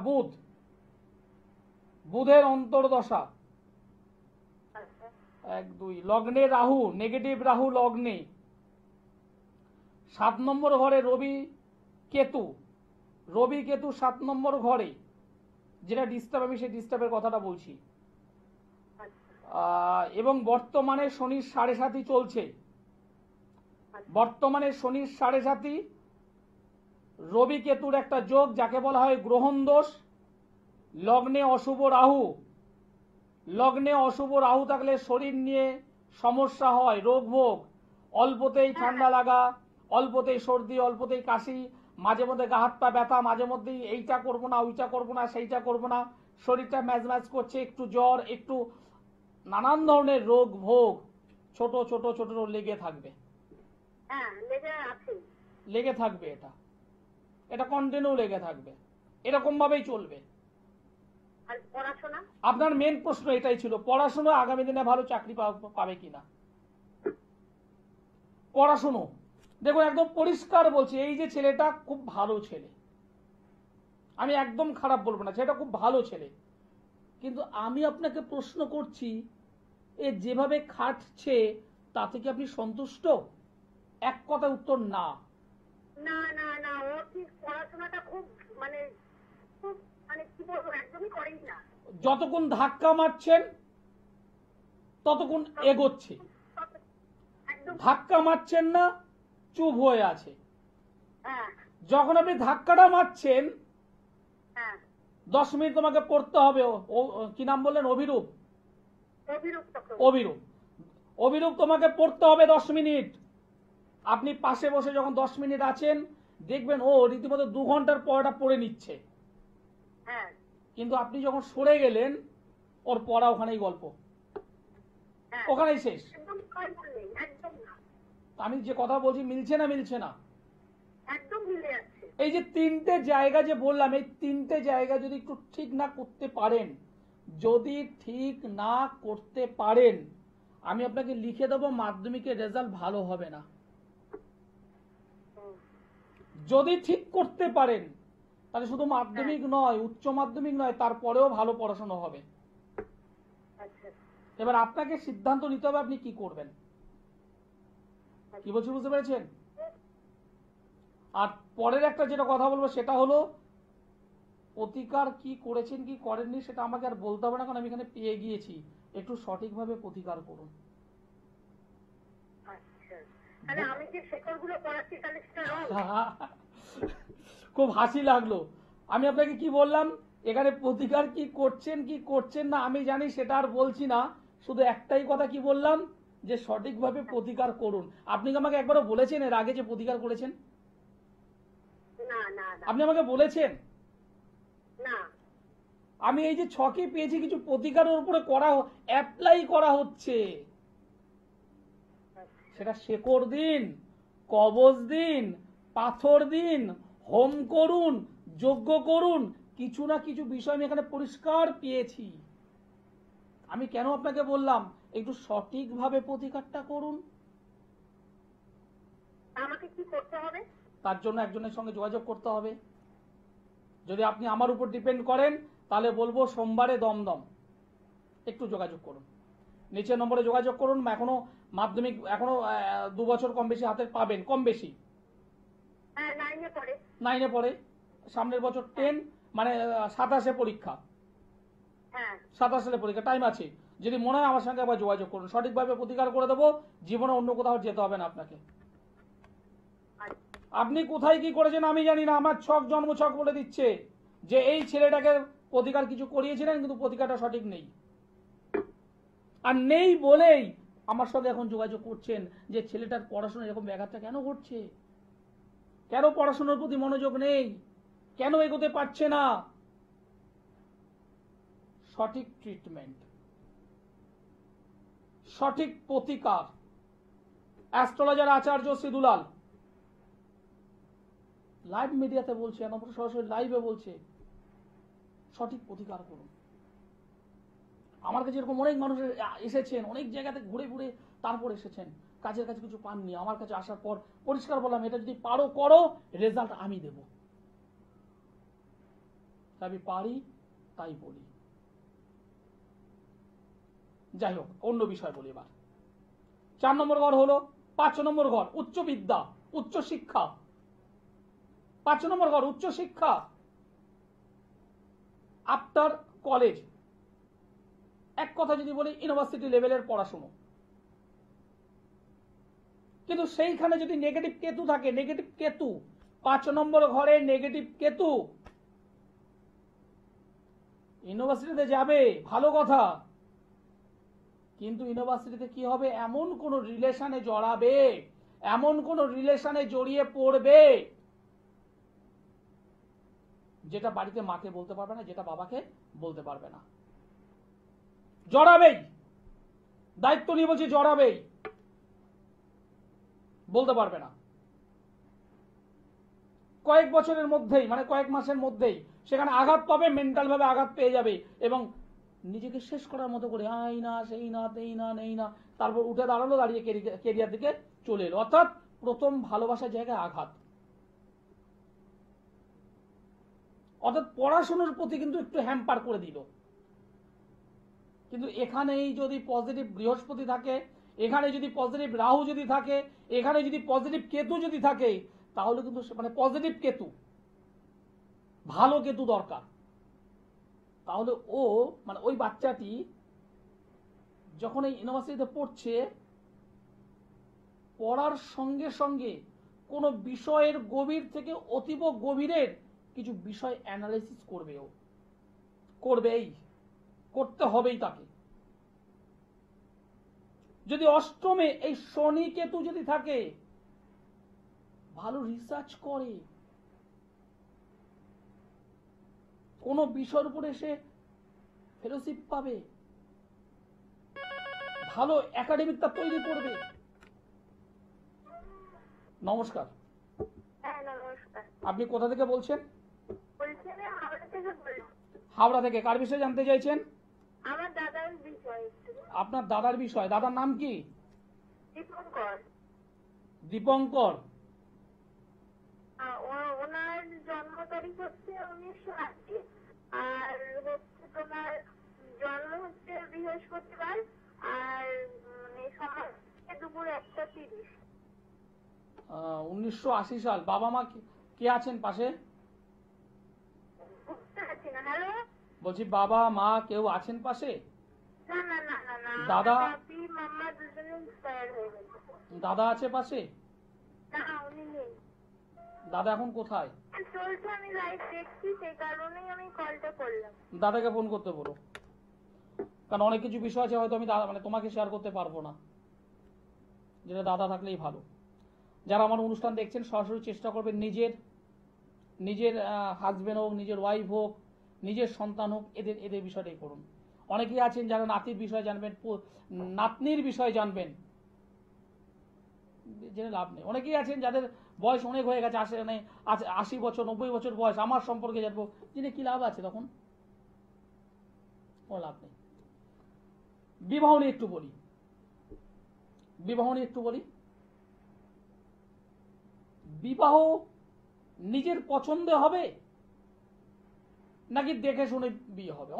S1: বুধের অন্তর্দশা।
S2: আচ্ছা
S1: 1 2 লগ্নে রাহু, নেগেটিভ রাহু লগ্নে। 7 নম্বর ঘরে রবি কেতু, 7 নম্বর ঘরে, যেটা ডিস্টার্ব, আমি সেই ডিস্টার্বের কথাটা বলছি।
S2: আচ্ছা
S1: এবং বর্তমানে শনির 7.5 চলছে। বর্তমানে শনির 7.5, রবি কেতুর একটা যোগ, যাকে বলা হয় গ্রহণ দোষ। লগ্নে অশুভ রাহু, লগ্নে অশুভ রাহু থাকলে শরীর নিয়ে সমস্যা হয়, রোগ ভোগ, অল্পতেই ঠান্ডা লাগা, অল্পতেই সর্দি, অল্পতেই কাশি, মাঝে মধ্যে গা হাত পা ব্যথা, মাঝে মধ্যেই এইটা করবো না, ওইটা করবো না, সেইটা করবো না, শরীরটা ম্যাজ ম্যাজ করছে, একটু জ্বর, একটু নানান ধরনের রোগ ভোগ ছোট ছোট ছোট লেগে থাকবে।
S2: হ্যাঁ লেগে আছে।
S1: লেগে থাকবে, এটা কন্টিনিউ লেগে থাকবে, এরকম ভাবেই চলবে।
S2: আর পড়াশোনা?
S1: আপনার মেন প্রশ্ন এটাই ছিল, পড়াশোনা আগামী দিনে ভালো চাকরি পাবে কিনা। পড়াশুনো দেখুন, একদম পরিষ্কার বলছি, এই যে ছেলেটা খুব ভালো ছেলে, আমি একদম খারাপ বলবো না, ছেলেটা খুব ভালো ছেলে। কিন্তু আমি আপনাকে প্রশ্ন করছি, এ যেভাবে খাটছে তাতে কি আপনি সন্তুষ্ট? এক কথা উত্তর না।
S2: না না না, ও ঠিক পড়াশোনাটা খুব মানে খুব মানে কি বলবো, একদমই করেই না।
S1: যতক্ষণ ধাক্কা মারছেন ততক্ষণ এগোচ্ছে,
S2: একদম।
S1: ধাক্কা মারছেন না, চুপ হয়ে আছে।
S2: হ্যাঁ
S1: যখন আপনি ধাক্কাটা মারছেন,
S2: হ্যাঁ
S1: 10 মিনিট তোমাকে পড়তে হবে, কি নাম বললেন, অভিরূপ,
S2: অভিরূপ চক্রবর্তী।
S1: অভিরূপ, অভিরূপ তোমাকে পড়তে হবে 10 মিনিট। আপনি পাশে বসে যখন 10 মিনিট আছেন, দেখবেন ও রীতিমতো 2 ঘন্টার পড়াটা পড়ে নিচ্ছে।
S2: হ্যাঁ
S1: কিন্তু আপনি যখন সরে গেলেন, ওর পড়া ওখানেই গল্প,
S2: হ্যাঁ
S1: ওখানেই শেষ।
S2: একদম তাই বললেন, একদম না,
S1: আমি যে কথা বলছি মিলছে না, মিলছে না?
S2: একদম মিলে যাচ্ছে।
S1: এই যে 3টে জায়গা যে বললাম, এই 3টে জায়গা যদি একটু ঠিক না করতে পারেন, যদি ঠিক না করতে পারেন, আমি আপনাকে লিখে দেবো মাধ্যমিকের রেজাল্ট ভালো হবে না। যদি ঠিক করতে পারেন, তাহলে শুধু মাধ্যমিক নয়, উচ্চ মাধ্যমিক নয়, তারপরেও ভালো পড়াশোনা হবে।
S2: আচ্ছা
S1: এবার আপনাকে সিদ্ধান্ত নিতে হবে আপনি কি করবেন। কি বলছি বুঝতে পেরেছেন? আর পরের একটা যেটা কথা বলবো সেটা হলো, প্রতিকার কি করেছেন কি করেননি সেটা আমাকে আর বলতে হবে না, কারণ আমি এখানে পেয়ে গিয়েছি। একটু সঠিকভাবে প্রতিকার করুন।
S2: আচ্ছা, তাহলে আমি যে শেকড়গুলো পড়াচ্ছি তাহলে সেটা রং?
S1: খুব হাসি লাগলো। আমি আপনাকে কি বললাম, এখানে প্রতিকার কি করছেন না আমি জানি, সেটা আর বলছি না। শুধু একটাই কথা কি বললাম, যে সঠিকভাবে প্রতিকার করুন। আপনি কি আমাকে একবারও বলেছেন এর আগে যে প্রতিকার করেছেন?
S2: না না না
S1: আপনি আমাকে বলেছেন?
S2: না।
S1: আমি এই যে ছকে পেয়েছি, কিছু প্রতিকারের উপরে অ্যাপ্লাই করা হচ্ছে। সেটা শেকড় দিন, কবচ দিন, পাথর দিন, হোম করুন, যজ্ঞ করুন, কিছু না কিছু বিষয় আমি এখানে পরিষ্কার পেয়েছি। আমি কেন আপনাকে বললাম একটু সঠিকভাবে প্রতিকারটা করুন।
S2: আমাকে কি করতে হবে?
S1: তার জন্য একজনের সঙ্গে যোগাযোগ করতে হবে। যদি আপনি আমার উপর ডিপেন্ড করেন, তাহলে বলবো সোমবারে দমদম একটু যোগাযোগ করুন, নিচের নম্বরে যোগাযোগ করুন। এখনো মাধ্যমিক, এখনো 2 বছর কম বেশি হাতে পাবেন, কম বেশি।
S2: হ্যাঁ 9-এ পড়ে।
S1: 9-এ পড়ে, সামনের বছর 10, মানে 27-এ পরীক্ষা,
S2: হ্যাঁ
S1: 27 সালে পরীক্ষা, টাইম আছে। যদি মনে হয় আমার সঙ্গে আবার যোগাযোগ করুন, সঠিকভাবে প্রতিকার করে দেবো। জীবনে অন্য কোথাও যেতে হবে না আপনাকে। আপনি কোথায় কি করেছেন আমি জানি না, আমার ছক, জন্ম ছক বলে দিচ্ছে যে এই ছেলেটাকে প্রতিকার কিছু করিয়েছিলেন, কিন্তু প্রতিকারটা সঠিক নেই। আর নেই বলেই আমার সঙ্গে এখন যোগাযোগ করছেন যে ছেলেটার পড়াশোনা এরকম ব্যাঘাতটা কেন ঘটছে, কেন পড়াশোনার প্রতি মনোযোগ নেই, কেন এগোতে পারছে না। সঠিক ট্রিটমেন্ট, সঠিক প্রতিকার। অ্যাস্ট্রোলজার আচার্য সিদুলাল লাইভ মিডিয়াতে বলছে, আমরা সরাসরি লাইভে বলছে, সঠিক প্রতিকার করুন। আমার কাছে এরকম অনেক মানুষ এসেছেন, অনেক জায়গাতে ঘুরে ঘুরে তারপর এসেছেন, কাজের কাছে কিছু পাননি। আমার কাছে আসার পর পরিষ্কার বললাম, এটা যদি পারো করো, রেজাল্ট আমি দেব। আমি পারি তাই বলি। যাই হোক, অন্য বিষয় বলি এবার। 4 নম্বর ঘর হলো 5 নম্বর ঘর, উচ্চ বিদ্যা, উচ্চ শিক্ষা। 5 নম্বর ঘর উচ্চ শিক্ষা, আফটার কলেজ, এক কথা যদি বলি ইউনিভার্সিটি লেভেলের পড়াশুনো। কিন্তু সেইখানে যদি নেগেটিভ কেতু থাকে, নেগেটিভ কেতু 5 নম্বর ঘরে নেগেটিভ কেতু, ইউনিভার্সিটিতে যাবে ভালো কথা, কিন্তু ইউনিভার্সিটিতে কি হবে, এমন কোন রিলেশনে জড়াবে, এমন কোন রিলেশনে জড়িয়ে পড়বে যেটা বাড়িতে মাকে বলতে পারবে না, যেটা বাবাকে বলতে পারবে না। জড়াবেই, দায়িত্ব নিয়ে বলছি, জড়াবেই, বলতে পারবে না। কয়েক বছরের মধ্যেই, মানে কয়েক মাসের মধ্যেই সেখানে আঘাত পাবে, মেন্টাল ভাবে আঘাত পেয়ে যাবে, এবং নিজেকে শেষ করার মতো করে আই না, সেই না, তেই না, নেই না, তারপর উঠে দাঁড়ালো, দাঁড়িয়ে কেরিয়ার দিকে চলে এলো। অর্থাৎ প্রথম ভালোবাসার জায়গায় আঘাত। অর্থাৎ পড়াশোনার প্রতি কিন্তু একটু হ্যাম্পার করে দিল। কিন্তু এখানেই যদি পজিটিভ বৃহস্পতি থাকে, এখানে যদি পজিটিভ রাহু যদি থাকে, এখানে যদি পজিটিভ কেতু যদি থাকে, তাহলে কিন্তু মানে পজিটিভ কেতু, ভালো কেতু দরকার। তাহলে ও মানে ওই বাচ্চাটি যখন এই ইউনিভার্সিটিতে পড়ছে, পড়ার সঙ্গে সঙ্গে কোন বিষয়ের গভীর থেকে অতীব গভীরের কিছু বিষয় অ্যানালাইসিস করবে, ও করবেই, করতে হবেই তাকে। যদি অষ্টমে এই শনি কেতু যদি থাকে, ভালো রিসার্চ করে, কোন বিষয়ের উপরে সে ফেলোশিপ পাবে, ভালো একাডেমিকটা তৈরি করবে। নমস্কার।
S2: হ্যাঁ নমস্কার।
S1: আপনি কোথা থেকে বলছেন?
S2: বলছি আমি হাওড়া থেকে বলছি।
S1: হাওড়া থেকে। কার বিষয়ে জানতে চাইছেন?
S2: আমার দাদার বিষয়।
S1: আপনার দাদার বিষয়। দাদার নাম কি?
S2: দীপঙ্কর।
S1: দীপঙ্কর।
S2: ওনার জন্ম তারিখ হচ্ছে 1980, আর হচ্ছে তোমার জন্ম হচ্ছে বৃহস্পতিবার, আর সময় দুপুর 1:30।
S1: 1980 সাল। বাবা মা কে আছেন পাশে?
S2: বুঝতে পারছি না। হ্যালো,
S1: বলছি বাবা মা কেউ আছেন পাশে?
S2: না না না না না,
S1: দাদা?
S2: দাদি মাম্মা দুজনে এক্সপায়ার হয়ে গেছে।
S1: দাদা আছে পাশে?
S2: না উনি নেই।
S1: দাদা এখন কোথায়?
S2: চলছে, আমি লাইভ দেখছি, সেই কারণেই আমি কলটা করলাম।
S1: দাদাকে ফোন করতে বলো, কারণ অনেক কিছু বিষয় আছে হয়তো আমি মানে তোমাকে শেয়ার করতে পারবো না, যেটা দাদা থাকলেই ভালো। যারা আমার অনুষ্ঠান দেখছেন সরাসরি চেষ্টা করবেন নিজের হাজবেন্ড হোক, নিজের ওয়াইফ হোক, নিজের সন্তান হোক, এদের বিষয়টাই করুন। অনেকেই আছেন যারা নাতির বিষয় জানবেন, নাতনির বিষয় জানবেন, জেনে লাভ নেই। অনেকেই আছেন যাদের বয়স অনেক হয়ে গেছে, 80 বছর 90 বছর বয়স, আমার সম্পর্কে জানবো, জেনে কি লাভ আছে? তখন কোনো লাভ নেই। বিবাহ নিয়ে একটু বলি। বিবাহ নিজের পছন্দে হবে নাকি দেখে শুনে বিয়ে হবে?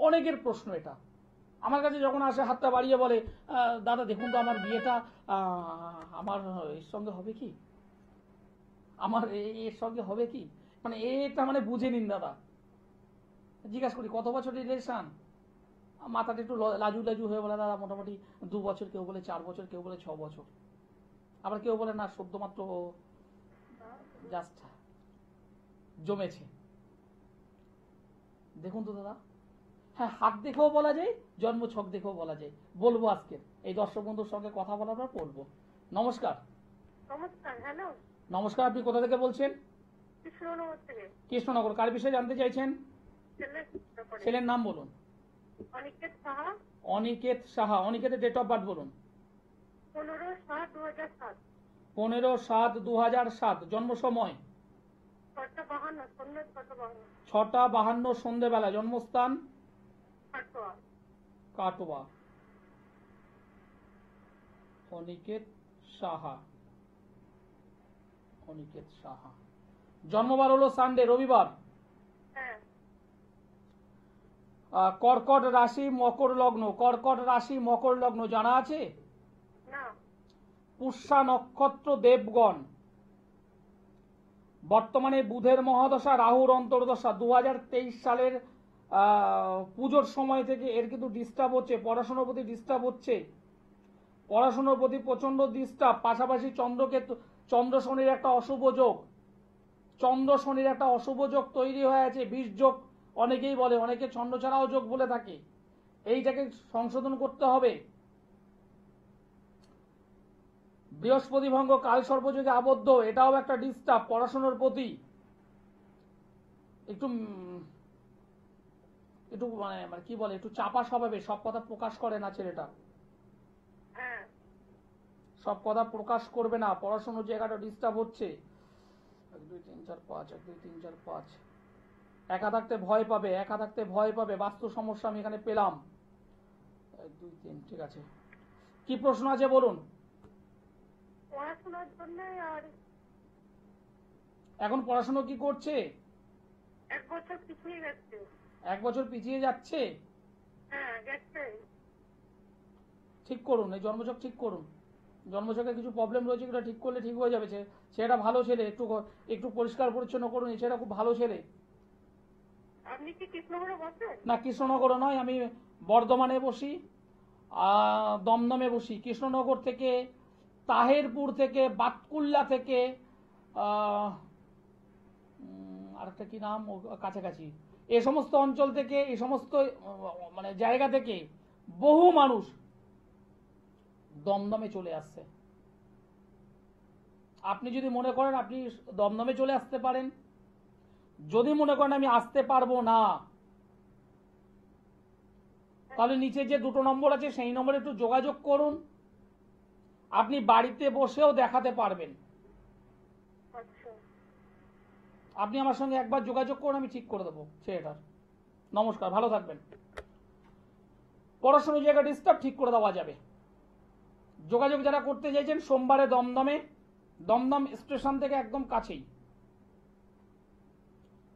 S1: অনেকের প্রশ্ন এটা। আমার কাছে যখন আসে হাতটা বাড়িয়ে বলে, দাদা দেখুন তো আমার বিয়েটা আমার এর সঙ্গে হবে কি, আমার এর সঙ্গে হবে কি, মানে এটা মানে বুঝে নিন দাদা। জিজ্ঞাসা করি কত বছর রিলেশন, মাথাটা একটু লাজু হয়ে বলে দাদা মোটামুটি 2 বছর, কেউ বলে 4 বছর, কেউ বলে 6 বছর, আবার কেউ বলে না সদ্য মাত্র জাস্ট জমেছে। দেখুন তো দাদা, হ্যাঁ হাত দেখেও বলা যায়, জন্ম ছক দেখেও বলা যায়। বলবো আজকে এই দর্শক বন্ধুর সঙ্গে কথা বলার পর বলবো। নমস্কার।
S2: নমস্কার। হ্যালো,
S1: নমস্কার, আপনি কোথা থেকে বলছেন?
S2: কৃষ্ণনগর থেকে।
S1: কৃষ্ণনগর। কার বিষয়ে জানতে চাইছেন?
S2: ছেলে
S1: ছেলের নাম বলুন।
S2: অনিকেত সাহা।
S1: অনিকেত সাহা। অনিকেতের ডেট অফ বার্থ বলুন।
S2: 15/7/2007।
S1: 15/7/2007। জন্ম সময়
S2: 6:52 সন্ধ্যে 6:52
S1: 6:52 সন্ধেবেলা। জন্মস্থান
S2: কাটোয়া।
S1: কাটোয়া। অনিকেত সাহা। অনিকেত সাহা। জন্মবার হলো সানডে, রবিবার।
S2: হ্যাঁ।
S1: কর্কট রাশি মকর লগ্ন। কর্কট রাশি মকর লগ্ন জানা আছে?
S2: না।
S1: পুষ্যা নক্ষত্র দেবগণ। বর্তমানে বুধের মহাদশা, রাহুর অন্তর্দশা। 2023 সালের পুজোর সময় থেকে এর কিন্তু ডিস্টার্ব হচ্ছে, পড়াশোনার প্রতি ডিস্টার্ব হচ্ছে, পড়াশোনার প্রতি প্রচন্ড ডিস্টার্ব। পাশাপাশি চন্দ্র শনির একটা অশুভ যোগ, চন্দ্র শনির একটা অশুভ যোগ তৈরি হয়ে আছে। 20 যোগ অনেকেই বলে, অনেকে ছন্নছাড়াও যোগ বলে থাকে। এইটাকে সংশোধন করতে হবে। বৃহস্পতি ভঙ্গ কাল সর্বযোগে আবদ্ধ, এটাও একটা ডিস্টার্ব পড়াশোনার প্রতি। একটু একটু মানে কি বলে, একটু চাপা স্বভাবে, সব কথা প্রকাশ করে না ছেলেটা।
S2: হ্যাঁ।
S1: সব কথা প্রকাশ করবে না, পড়াশোনার জায়গাটা ডিস্টার্ব হচ্ছে। 1 2 3 4 5 1 2 3 4 5। একা থাকতে ভয় পাবে, একা থাকতে ভয় পাবে। বাস্তু সমস্যা আমি এখানে পেলাম। 1 2 3। ঠিক আছে, কি প্রশ্ন আছে বলুন।
S2: পড়াশোনার জন্য আর
S1: এখন পড়াশোনা কি করছে?
S2: 1 বছর পিছিয়ে গেছে।
S1: 1 বছর পিছিয়ে যাচ্ছে।
S2: হ্যাঁ গেছে।
S1: ঠিক করুন, এই জন্মছক ঠিক করুন। জন্মছকে কিছু প্রবলেম রয়েছে, এটা ঠিক করলে ঠিক হয়ে যাবে। ছেলেটা ভালো ছেলে, একটু পরিষ্কার পরিচ্ছন্ন করুন। এই ছেলেটা খুব ভালো ছেলে।
S2: আপনি কি কৃষ্ণনগরে বসেন?
S1: না, কৃষ্ণনগর নয়, আমি বর্ধমানে বসি, দমদমে বসি। কৃষ্ণনগর থেকে, তাহেরপুর থেকে, বাতকুল্লা থেকে, আরেকটা কি নাম কাছাকাছি, এ সমস্ত অঞ্চল থেকে, এই সমস্ত মানে জায়গা থেকে বহু মানুষ দমদমে চলে আসছে। আপনি যদি মনে করেন আপনি দমদমে চলে আসতে পারেন, যদি মনে করেন আমি আসতে পারবো না, তাহলে নিচে যে 2টো নম্বর আছে সেই নম্বরে একটু যোগাযোগ করুন। আপনি বাড়িতে বসেও দেখাতে পারবেন।
S2: আচ্ছা।
S1: আপনি আমার সঙ্গে একবার যোগাযোগ করুন, আমি ঠিক করে দেবো ছেলেটার। নমস্কার, ভালো থাকবেন। পড়াশোনার জায়গা ডিস্টার্ব ঠিক করে দেওয়া যাবে। যোগাযোগ যারা করতে চাইছেন, সোমবারে দমদম স্টেশন থেকে একদম কাছেই।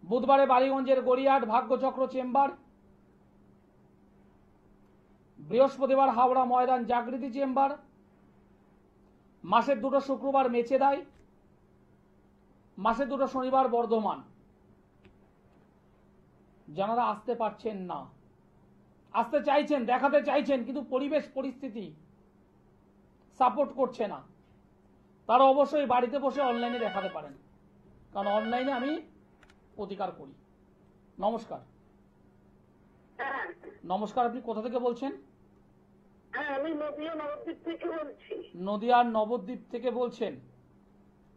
S1: বুধবারে বালিগঞ্জের গড়িয়াহাট ভাগ্যচক্র চেম্বার। বৃহস্পতিবার হাওড়া ময়দান জাগৃতি চেম্বার। মাসের 2টো শুক্রবার মেচেদাই। মাসের 2টো শনিবার বর্ধমান। যারা আসতে পারছেন না, আসতে চাইছেন, দেখাতে চাইছেন, কিন্তু পরিবেশ পরিস্থিতি সাপোর্ট করছে না, তারা অবশ্যই বাড়িতে বসে অনলাইনে দেখাতে পারেন, কারণ অনলাইনে আমি প্রতিকার করি। নমস্কার।
S2: হ্যাঁ।
S1: নমস্কার, আপনি কোথা থেকে বলছেন?
S2: হ্যাঁ, আমি নদিয়া নবদ্বীপ থেকে বলছি।
S1: নদিয়ার নবদ্বীপ থেকে বলছেন।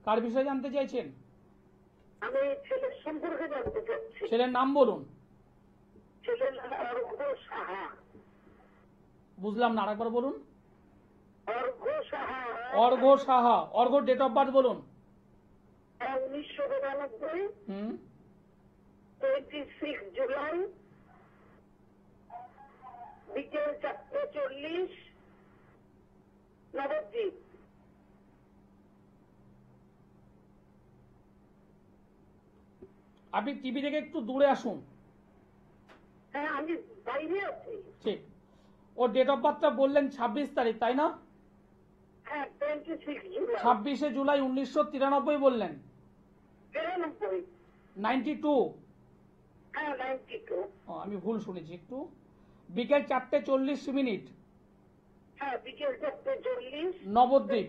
S1: কার বিষয়ে জানতে চাইছেন?
S2: আমি ছেলের সম্পর্কে জানতে চাচ্ছি।
S1: ছেলের নাম বলুন।
S2: ছেলের নাম অর্ঘ্য সাহা।
S1: বুঝলাম না, আরেকবার বলুন।
S2: অর্ঘ্য সাহা।
S1: অর্ঘ্য সাহা। অর্ঘ্য ডেট অফ বার্থ বলুন।
S2: 1992 26 জুলাই বিকেল 4:40 নবদ্বীপ।
S1: আপনি টিভি থেকে একটু দূরে আসুন।
S2: হ্যাঁ, আমি বাইরে আছি।
S1: ঠিক। ওর ডেট অফ বার্থটা বললেন 26 তারিখ, তাই না?
S2: হ্যাঁ, 26 জুলাই।
S1: 26শে জুলাই 1993 বললেন।
S2: 93।
S1: 92।
S2: হ্যাঁ, 92।
S1: আমি ভুল শুনেছি একটু। বিকেল 4:40।
S2: হ্যাঁ, বিকেল 4:40
S1: নবদ্বীপ।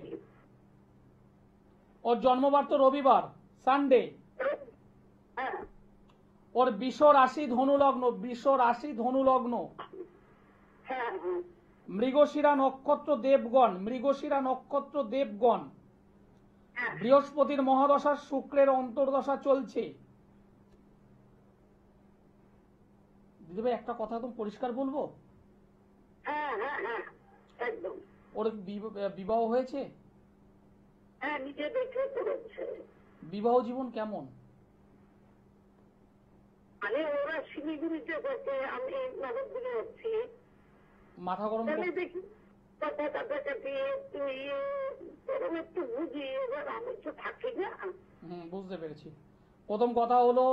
S1: ওর জন্মবার তো রবিবার, সানডে।
S2: হ্যাঁ।
S1: ওর বৃষ রাশি ধনু লগ্ন। বৃষ রাশি ধনু লগ্ন।
S2: হ্যাঁ।
S1: মৃগশিরা নক্ষত্র দেবগণ। মৃগশিরা নক্ষত্র দেবগণ।
S2: হ্যাঁ।
S1: বৃহস্পতির মহাদশা, শুক্রের অন্তর্দশা চলছে। দিদিভাই একটা কথা একদম পরিষ্কার বলবো,
S2: হ্যাঁ হ্যাঁ হ্যাঁ, একদম।
S1: ওর বিবাহ হয়েছে?
S2: হ্যাঁ, নিজে দেখে করেছে।
S1: বিবাহ জীবন কেমন?
S2: মানে ওরা শিলিগুড়িতে বসে, আমি নবদ্বীপে যাচ্ছি,
S1: মাথা গরম
S2: তাহলে দেখি কথা কাটাকাটি একটু এরকম একটু বুঝি, এবার আমি তো থাকি না।
S1: বুঝতে পেরেছি। প্রথম কথা হলো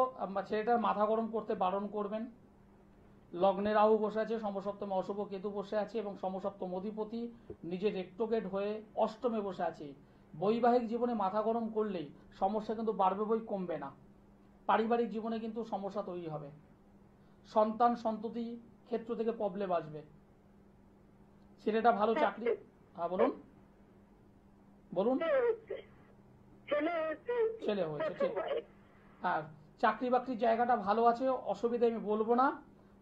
S1: ছেলেটার মাথা গরম করতে বারণ করবেন। লগ্নে রাহু বসে আছে, সমসপ্তমে অশুভ কেতু বসে আছে এবং সমসপ্তম অধিপতি নিজে রেক্টোগেট হয়ে অষ্টমে বসে আছে। বৈবাহিক জীবনে মাথা গরম করলেই সমস্যা কিন্তু বাড়বে বই কমবে না। পারিবারিক জীবনে কিন্তু সমস্যা তৈরি হবে, সন্তান সন্ততি ক্ষেত্র থেকে প্রবলেম আসবে। ছেলেটা ভালো চাকরি, হ্যাঁ বলুন বলুন। ছেলে হয়েছে, ঠিক। আর চাকরি বাকরির জায়গাটা ভালো আছে, অসুবিধা আমি বলবো না,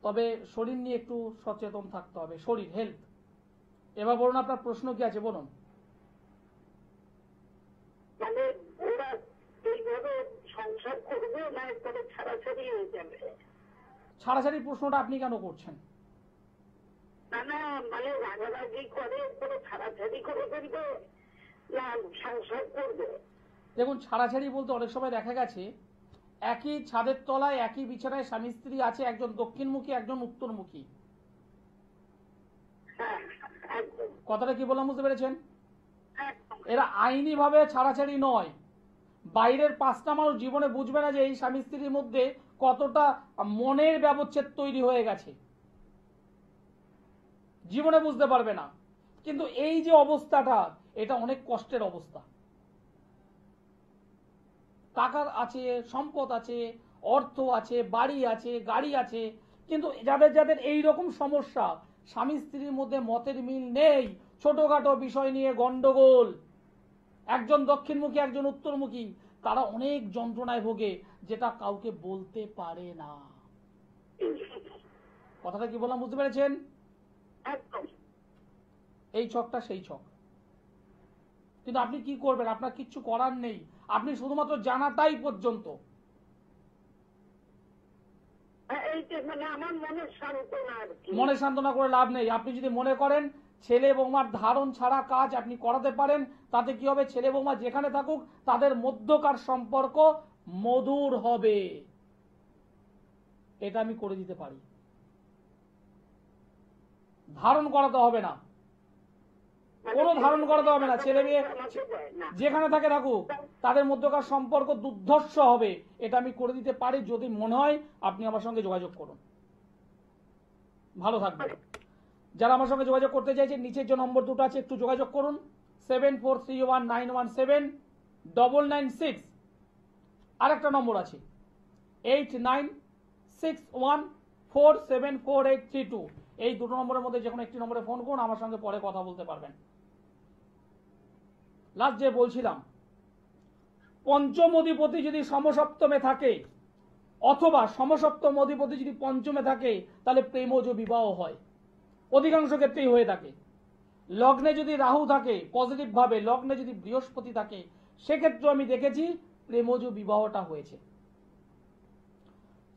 S1: তবে শরীর নিয়ে একটু সচেতন থাকতে হবে, শরীর হেলথ। এবার বলুন আপনার প্রশ্ন কি আছে বলুন।
S2: মানে ওরা এইভাবে সংসার করবে না একবারে ছাড়াছাড়ি হয়ে যাবে?
S1: ছাড়াছাড়ি প্রশ্নটা আপনি কেন করছেন?
S2: না না, মানে রাগারাগি করে একবারে ছাড়াছাড়ি করে ফেলবে না সংসার করবে?
S1: দেখুন, ছাড়াছাড়ি বলতে অনেক সময় দেখা গেছে একই ছাদের তলায় একই বিছানায় স্বামী স্ত্রী আছে, একজন দক্ষিণমুখী একজন উত্তরমুখী।
S2: হ্যাঁ, একদম
S1: কথাটা কি বললাম বুঝতে পেরেছেন?
S2: একদম।
S1: এরা আইনি ভাবে ছাড়াছাড়ি নয়। বাইরের পাঁচটা মানুষ জীবনে বুঝবে না যে এই স্বামী স্ত্রীর মধ্যে কতটা মনের ব্যবচ্ছেদ তৈরি হয়ে গেছে, জীবনে বুঝতে পারবে না। কিন্তু এই যে অবস্থাটা, এটা অনেক কষ্টের অবস্থা। টাকার আছে, সম্পদ আছে, অর্থ আছে, বাড়ি আছে, গাড়ি আছে, কিন্তু যাদের যাদের এই রকম সমস্যা, স্বামী স্ত্রীর মধ্যে মতের মিল নেই, ছোটখাটো বিষয় নিয়ে গন্ডগোল, একজন দক্ষিণমুখী একজন উত্তরমুখী, তারা অনেক যন্ত্রণায় ভোগে, যেটা কাউকে বলতে পারে না। কথাটা কি বললাম বুঝতে পেরেছেন?
S2: একদম।
S1: এই ছকটা সেই ছক। কিন্তু আপনি কি করবেন? আপনার কিচ্ছু করার নেই, আপনি শুধুমাত্র জানাটাই পর্যন্ত।
S2: মানে আমার মনের সান্ত্বনা আর কি।
S1: মনে সান্ত্বনা করে লাভ নেই। আপনি যদি মনে করেন ছেলে বৌমার ধারণ ছাড়া কাজ আপনি করাতে পারেন, তাতে কি হবে? ছেলে বৌমা যেখানে থাকুক তাদের মধ্যকার সম্পর্ক মধুর হবে, এটা আমি করে দিতে পারি। ধারণ করাতে হবে না, কোনো ধারণ করাতে হবে না। ছেলে মেয়ে যেখানে থাকে থাকুক, তাদের মধ্যকার সম্পর্ক দুর্ধর্ষ হবে, এটা আমি করে দিতে পারি। যদি মনে হয় আপনি আমার সঙ্গে যোগাযোগ করুন, ভালো থাকবেন। যারা আমার সঙ্গে যোগাযোগ করতে চাইছেন, নিচের যে নম্বর দুটো আছে একটু যোগাযোগ করুন, 7431917996। আরেকটা নম্বর আছে 8961474832। এই দুটো নম্বরের মধ্যে যে কোনো একটি নম্বরে ফোন করুন, আমার সঙ্গে পরে কথা বলতে পারবেন। লাস্ট যে বলছিলাম, পঞ্চম অধিপতি যদি সমসপ্তমে থাকে অথবা সমসপ্তম অধিপতি যদি পঞ্চমে থাকে, তাহলে প্রেমজ বিবাহ হয়, অধিকাংশ ক্ষেত্রেই হয়ে থাকে। লগ্নে যদি রাহু থাকে পজিটিভ ভাবে, লগ্নে যদি বৃহস্পতি থাকে, সেক্ষেত্রে আমি দেখেছি প্রেমজ বিবাহটা হয়েছে।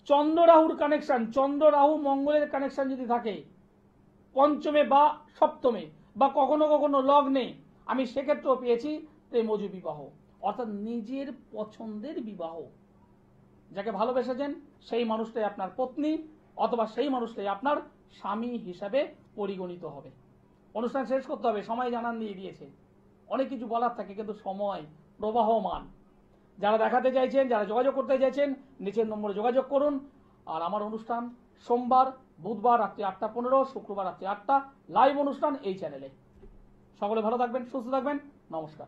S1: চন্দ্র রাহুর কানেকশন, চন্দ্র রাহু মঙ্গলের কানেকশন যদি থাকে পঞ্চমে বা সপ্তমে বা কখনো কখনো লগ্নে, আমি সেক্ষেত্রেও পেয়েছি প্রেমজ বিবাহ, অর্থাৎ নিজের পছন্দের বিবাহ। যাকে ভালোবেসেছেন সেই মানুষটাই আপনার পত্নী অথবা সেই মানুষটাই আপনার স্বামী হিসাবে পরিগণিত হবে। অনুষ্ঠান শেষ করতে হবে, সময় জানান দিয়ে দিয়েছে। অনেক কিছু বলার থাকে কিন্তু সময় প্রবাহমান। যারা দেখাতে চাইছেন, যারা যোগাযোগ করতে চাইছেন, নিচের নম্বরে যোগাযোগ করুন। আর আমার অনুষ্ঠান সোমবার, বুধবার রাত্রি 8:15, শুক্রবার রাত্রি 8টা, লাইভ অনুষ্ঠান এই চ্যানেলে। সকলে ভালো থাকবেন, সুস্থ থাকবেন, নমস্কার।